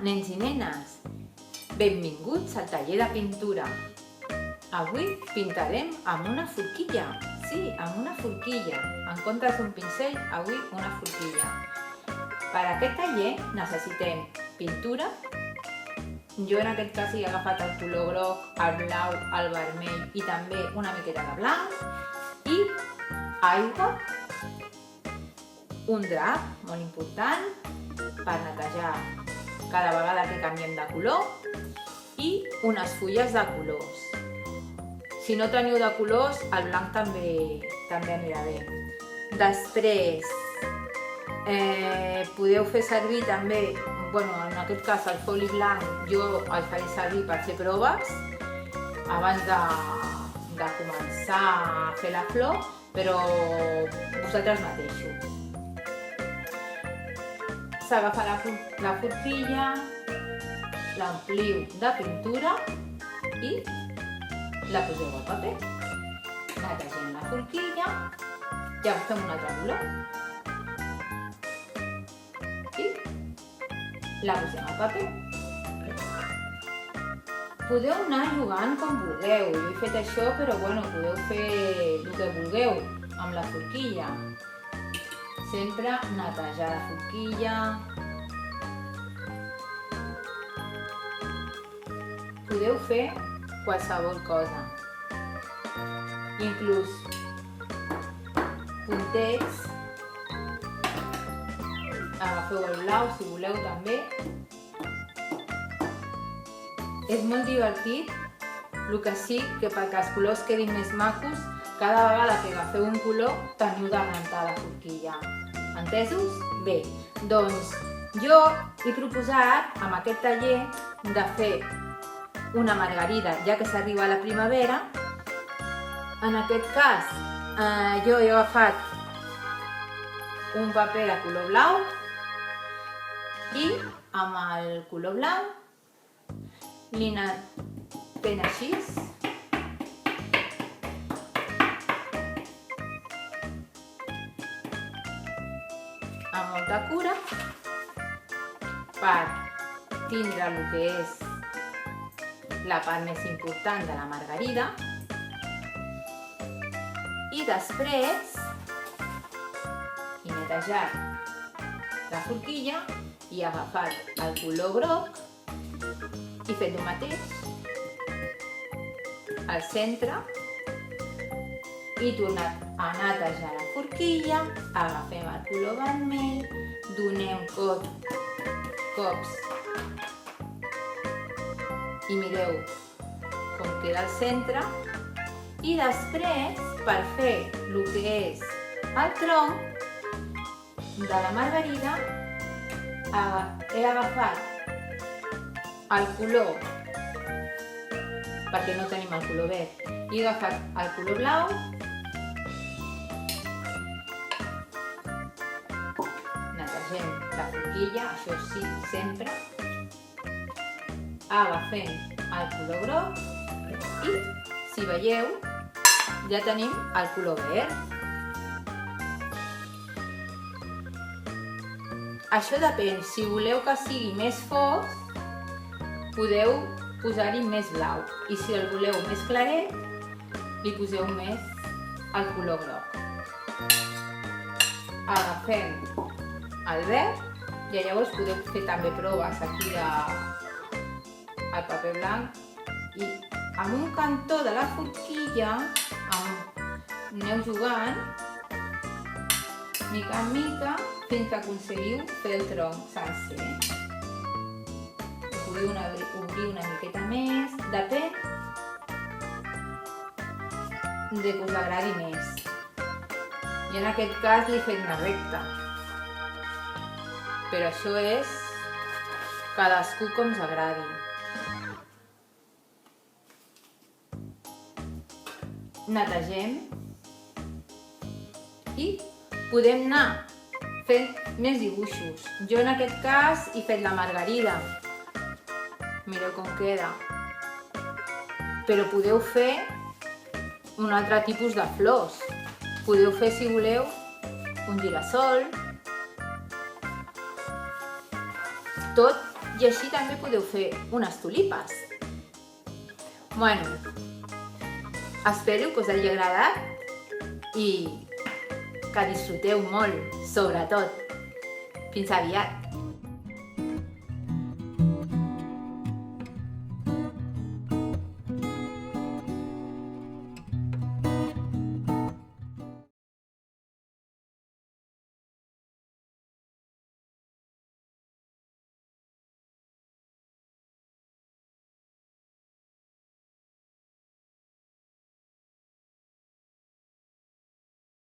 nens i nenes, benvinguts al taller de pintura. Avui pintarem amb una forquilla, sí, amb una forquilla. En comptes d'un pincell, avui una forquilla. Per a aquest taller necessitem pintura. Jo en aquest cas he agafat el color groc, el blau, el vermell i també una miqueta de blanc. I aigua, un drap molt important per netejar cada vegada que canviem de color i unes fulles de colors. Si no teniu de colors, el blanc també anirà bé. Després podeu fer servir també, en aquest cas el foli blanc jo el faré servir per fer proves abans de començar a fer la flor, però vosaltres mateixos. S'agafa la forquilla, l'ompliu de pintura i la poseu al paper. Netegem la forquilla i agafem un altre color i la posem al paper. Podeu anar jugant com vulgueu. Jo he fet això, però podeu fer el que vulgueu amb la forquilla. Sempre netejar la forquilla. Podeu fer qualsevol cosa. Inclús puntets. Agafeu el blau si voleu també. És molt divertit, el que sí que perquè els colors quedin més macos, cada vegada que agafeu un color teniu de rentar la forquilla. Entesos? Bé, doncs jo he proposat amb aquest taller de fer una margarida, ja que s'arriba a la primavera. En aquest cas, jo he agafat un paper de color blau i amb el color blau l'he anat fent així amb molta cura per tindre el que és la part més important de la margarida. I després he netejat la forquilla i he agafat el color groc i he fet el mateix al centre. He tornat a netejar la forquilla, agafem el color vermell, donem cops i mireu com queda el centre. I després, per fer el que és el tronc de la margarida, he agafat el color, perquè no tenim el color verd, he agafat el color blau, netegem la forquilla, això sí, sempre, agafem el color groc i, si veieu, ja tenim el color verd. Això depèn, si voleu que sigui més fosc, podeu posar-hi més blau. I si el voleu més claret, li poseu més el color groc. Agafem el verd i llavors podeu fer també proves aquí al paper blanc i amb un cantó de la forquilla aneu jugant mica en mica fins que aconseguiu fer el tronc sencer. Podeu obrir una miqueta més, depèn de que us agradi més. I en aquest cas l'he fet una recta. Però això és cadascú com us agradi. Netegem i podem anar fent més dibuixos. Jo en aquest cas he fet la margarida. Mireu com queda. Però podeu fer un altre tipus de flors. Podeu fer, si voleu, un girassol. Tot i així també podeu fer unes tulipes. Bueno, espero que us hagi agradat i que disfruteu molt, sobretot. Fins aviat!